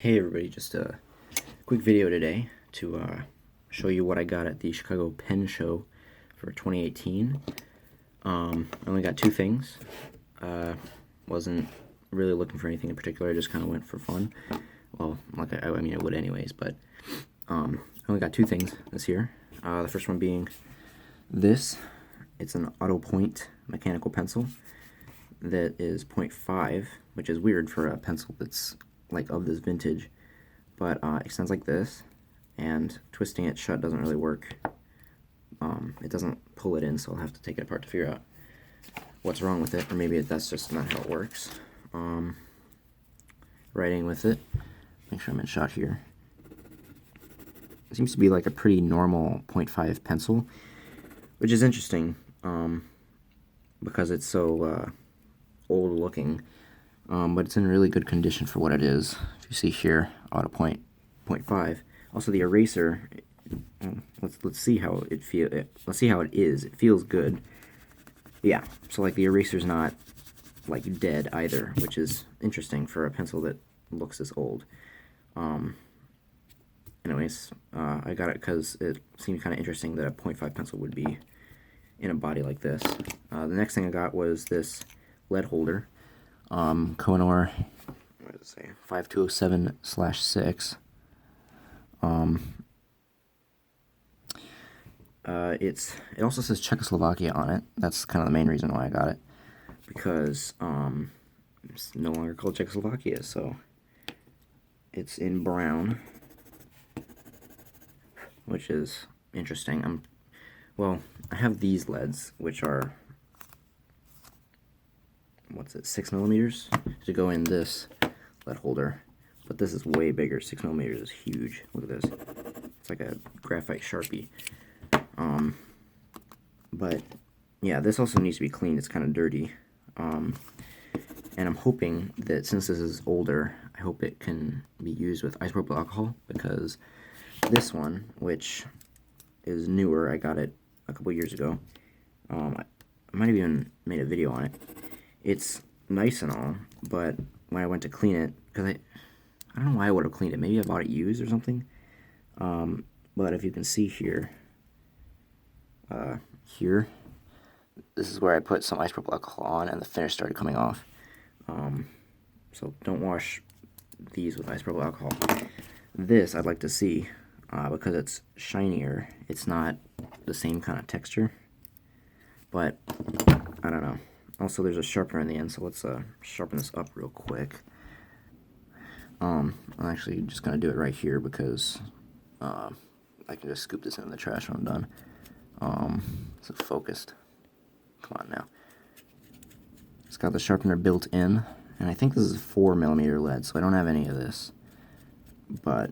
Hey everybody, just a quick video today to show you what I got at the Chicago Pen Show for 2018. I only got two things. Wasn't really looking for anything in particular, I just kind of went for fun. Well, like I mean I would anyways, but I only got two things this year. The first one being this. It's an auto point mechanical pencil that is 0.5, which is weird for a pencil that's like of this vintage, but extends like this, and twisting it shut doesn't really work. It doesn't pull it in, so I'll have to take it apart to figure out what's wrong with it, or maybe that's just not how it works. Writing with it, make sure I'm in shot here. It seems to be like a pretty normal 0.5 pencil, which is interesting because it's so old looking. But it's in really good condition for what it is. If you see here, auto point 0.5. Also, the eraser. Let's see how it feel. Let's see how it is. It feels good. Yeah. So like the eraser's not like dead either, which is interesting for a pencil that looks this old. Anyways, I got it because it seemed kind of interesting that a 0.5 pencil would be in a body like this. The next thing I got was this lead holder. Konar, what does it say? 5207/6. It also says Czechoslovakia on it. That's kind of the main reason why I got it, because it's no longer called Czechoslovakia, so it's in brown, which is interesting. Well, I have these leads, which are, what's it, 6mm to go in this lead holder, but this is way bigger. 6mm is huge. Look at this. It's like a graphite Sharpie. But yeah, this also needs to be cleaned. It's kind of dirty. And I'm hoping that since this is older, I hope it can be used with isopropyl alcohol, because this one, which is newer, I got it a couple years ago. I might have even made a video on it. It's nice and all, but when I went to clean it, because I don't know why I would have cleaned it. Maybe I bought it used or something. But if you can see here, this is where I put some isopropyl alcohol on, and the finish started coming off. So don't wash these with isopropyl alcohol. This I'd like to see, because it's shinier. It's not the same kind of texture, but I don't know. Also, there's a sharpener in the end, so let's sharpen this up real quick. I'm actually just going to do it right here, because I can just scoop this into the trash when I'm done. So focused. Come on now. It's got the sharpener built in, and I think this is 4mm lead, so I don't have any of this, but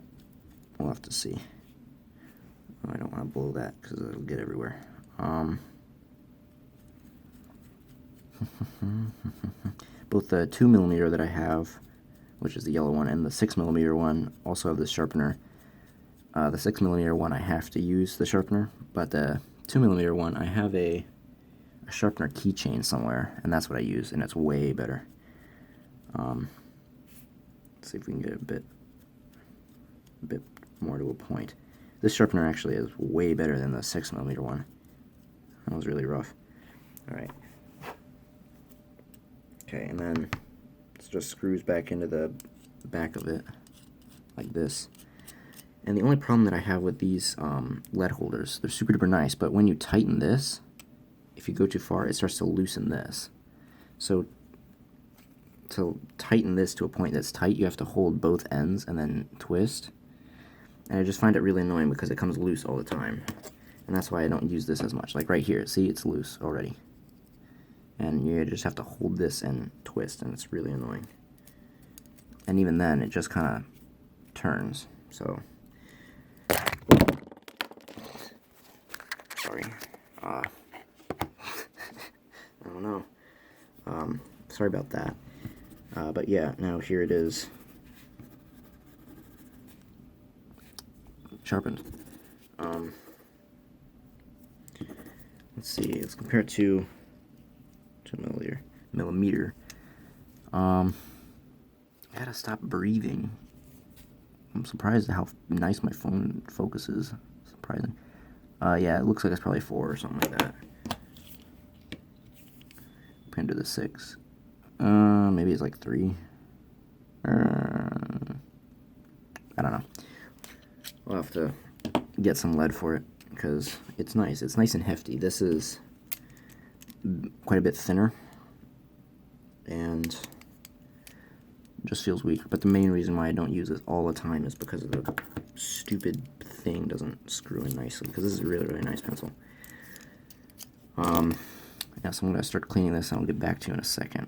we'll have to see. Oh, I don't want to blow that because it'll get everywhere. Both the 2mm that I have, which is the yellow one, and the 6mm one also have this sharpener. The 6mm one I have to use the sharpener, but the 2mm one I have a sharpener keychain somewhere, and that's what I use, and it's way better. Let's see if we can get a bit more to a point. This sharpener actually is way better than the 6mm one. That was really rough. Alright. Okay, and then it just screws back into the back of it, like this. And the only problem that I have with these lead holders, they're super duper nice, but when you tighten this, if you go too far, it starts to loosen this. So to tighten this to a point that's tight, you have to hold both ends and then twist. And I just find it really annoying because it comes loose all the time. And that's why I don't use this as much. Like right here, see, it's loose already. And you just have to hold this and twist, and it's really annoying. And even then, it just kind of turns, so. Sorry. I don't know. Sorry about that. But yeah, now here it is. Sharpened. Let's see. Let's compare it to millimeter. I gotta stop breathing. I'm surprised at how nice my phone focuses. Surprising. Yeah, it looks like it's probably 4 or something like that. Compared to the 6. Maybe it's like 3. I don't know. We'll have to get some lead for it because it's nice. It's nice and hefty. This is quite a bit thinner and just feels weak. But the main reason why I don't use it all the time is because of the stupid thing doesn't screw in nicely. Because this is a really, really nice pencil. Yeah, so I'm going to start cleaning this and I'll get back to you in a second.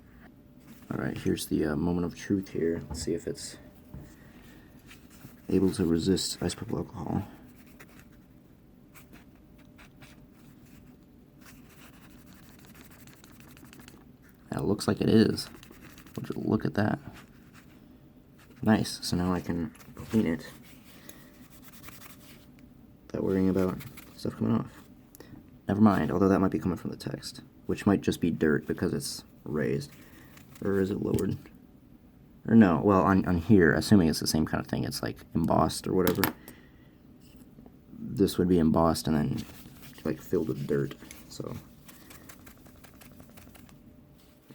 Alright, here's the moment of truth here. Let's see if it's able to resist isopropyl alcohol. It looks like it is. Would you look at that? Nice. So now I can clean it without worrying about stuff coming off. Never mind, although that might be coming from the text, which might just be dirt because it's raised. Or is it lowered? Or no, well, on here, assuming it's the same kind of thing, it's like embossed or whatever. This would be embossed and then like filled with dirt, so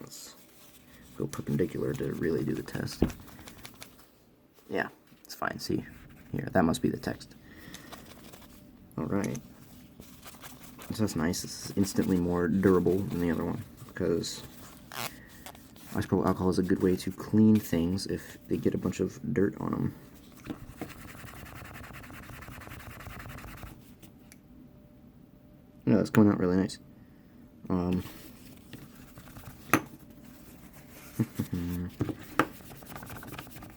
let's go perpendicular to really do the test. Yeah, it's fine, see, here, that must be the text. Alright, so that's nice. This is instantly more durable than the other one, because isopropyl alcohol is a good way to clean things if they get a bunch of dirt on them. Yeah, that's coming out really nice.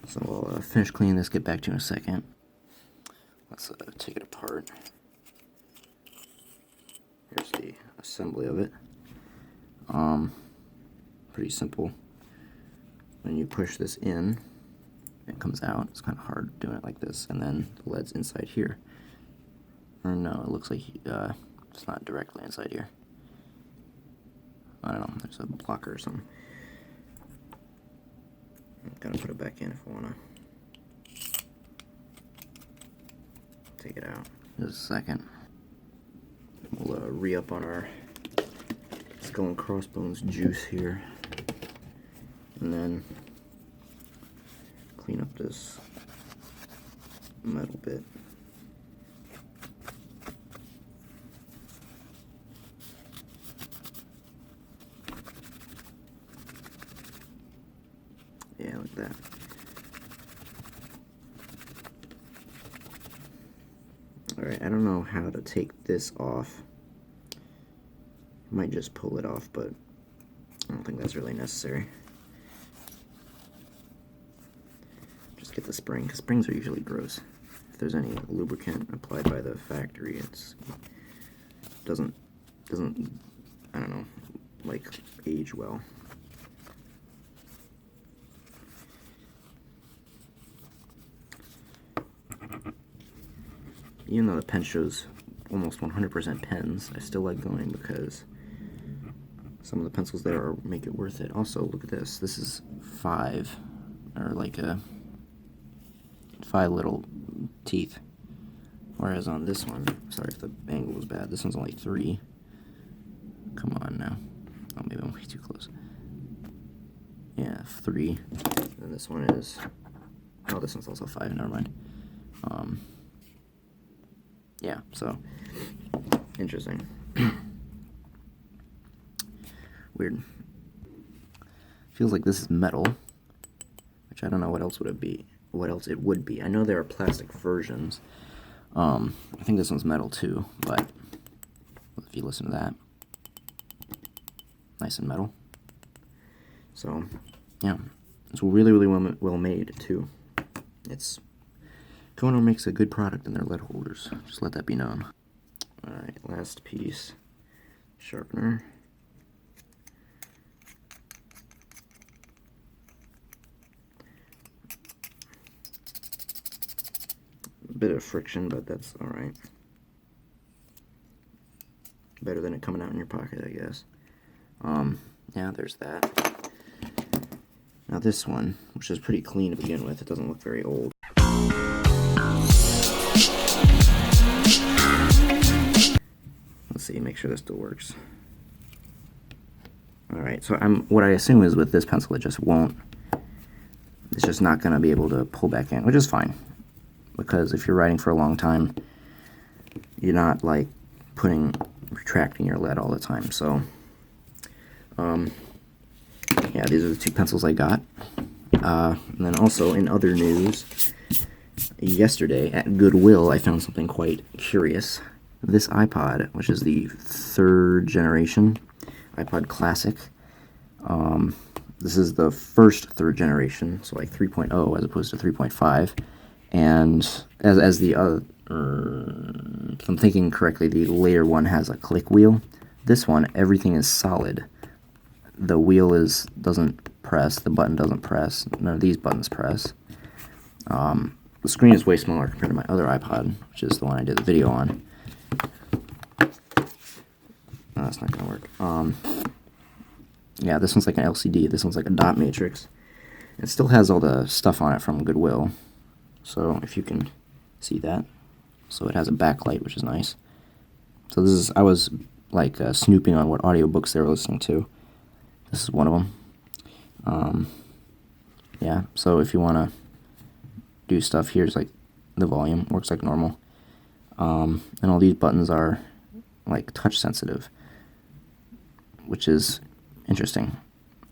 So I'll finish cleaning this, get back to you in a second. Let's take it apart. Here's the assembly of it. Pretty simple. When you push this in, it comes out. It's kind of hard doing it like this, and then the lead's inside here. Or no, it looks like it's not directly inside here. I don't know, there's a blocker or something. I'm gonna put it back in if I wanna take it out. Just a second. We'll re-up on our skull and crossbones juice here. And then clean up this metal bit. Yeah, like that. Alright, I don't know how to take this off. I might just pull it off, but I don't think that's really necessary. Just get the spring, because springs are usually gross. If there's any lubricant applied by the factory, it's doesn't I don't know, like age well. Even though the pen shows almost 100% pens, I still like going because some of the pencils there make it worth it. Also, look at this. This is 5, or like 5 little teeth. Whereas on this one, sorry if the angle was bad, this one's only 3. Come on now. Oh, maybe I'm way too close. Yeah, 3. And this one is, oh, this one's also 5, never mind. Yeah, so, interesting. Weird. Feels like this is metal, which I don't know what else would it be. What else it would be. I know there are plastic versions. I think this one's metal too, but if you listen to that, nice and metal. So, yeah, it's really, really well made too. It's Kono makes a good product in their lead holders. Just let that be known. Alright, last piece. Sharpener. A bit of friction, but that's alright. Better than it coming out in your pocket, I guess. Yeah, there's that. Now this one, which is pretty clean to begin with, it doesn't look very old. see, make sure this still works. Alright, so what I assume is with this pencil it just won't, it's just not going to be able to pull back in, which is fine. Because if you're writing for a long time, you're not like retracting your lead all the time. So, yeah, these are the two pencils I got. And then also in other news, yesterday at Goodwill I found something quite curious. This iPod, which is the 3rd generation iPod Classic. This is the first 3rd generation, so like 3.0 as opposed to 3.5. And as the other, if I'm thinking correctly, the later one has a click wheel. This one, everything is solid. The wheel doesn't press, the button doesn't press, none of these buttons press. The screen is way smaller compared to my other iPod, which is the one I did the video on. No, that's not gonna work. Yeah, this one's like an LCD, this one's like a dot matrix. It still has all the stuff on it from Goodwill, so if you can see that. So it has a backlight, which is nice. So I was like snooping on what audiobooks they were listening to. This is one of them. Yeah, so if you want to do stuff, here's like the volume, works like normal. And all these buttons are like touch sensitive, which is interesting.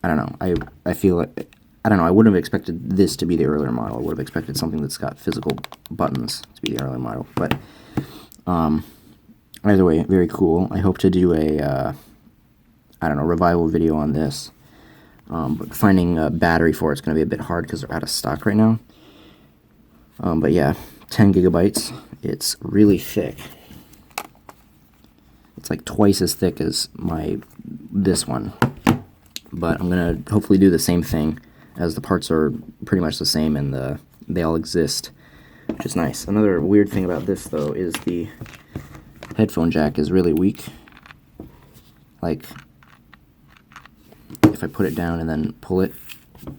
I don't know. I feel like, I don't know, I wouldn't have expected this to be the earlier model. I would have expected something that's got physical buttons to be the earlier model. But either way, very cool. I hope to do a, I don't know, revival video on this. But finding a battery for it's going to be a bit hard because they're out of stock right now. But yeah, 10 gigabytes. It's really thick. It's like twice as thick as this one. But I'm going to hopefully do the same thing, as the parts are pretty much the same and they all exist, which is nice. Another weird thing about this, though, is the headphone jack is really weak. Like, if I put it down and then pull it,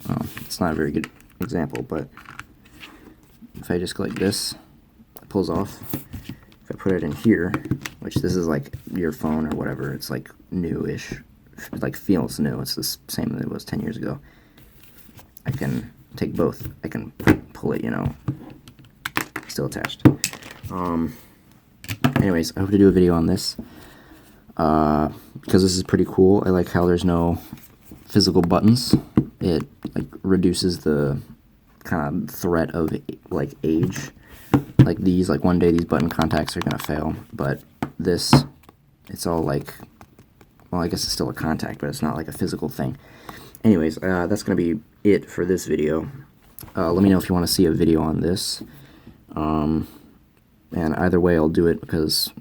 well, it's not a very good example, but if I just go like this, it pulls off. If I put it in here, which this is like your phone or whatever, it's like newish, it like feels new, it's the same as it was 10 years ago. I can take both. I can pull it, you know, still attached. Anyways, I hope to do a video on this, because this is pretty cool. I like how there's no physical buttons. It like reduces the kind of threat of like age. Like these, like one day these button contacts are gonna fail, but this, it's all like, well, I guess it's still a contact, but it's not like a physical thing. Anyways, that's gonna be it for this video. Let me know if you want to see a video on this. And either way, I'll do it because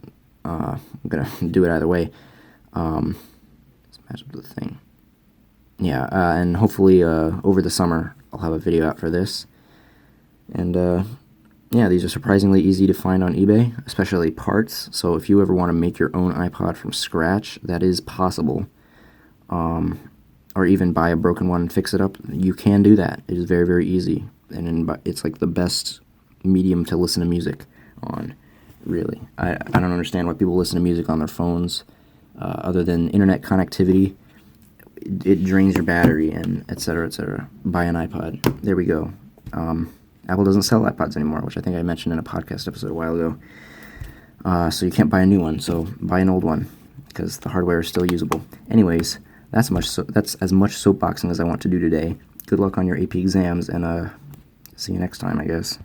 I'm gonna do it either way. Let's match up the thing. Yeah, and hopefully over the summer I'll have a video out for this. And yeah, these are surprisingly easy to find on eBay, especially parts. So if you ever want to make your own iPod from scratch, that is possible. Or even buy a broken one and fix it up, you can do that. It is very, very easy. And it's like the best medium to listen to music on, really. I don't understand why people listen to music on their phones, other than internet connectivity. It drains your battery and etc., etc. Buy an iPod. There we go. Apple doesn't sell iPods anymore, which I think I mentioned in a podcast episode a while ago. So you can't buy a new one, so buy an old one, because the hardware is still usable. Anyways, that's as much soapboxing as I want to do today. Good luck on your AP exams, and see you next time, I guess.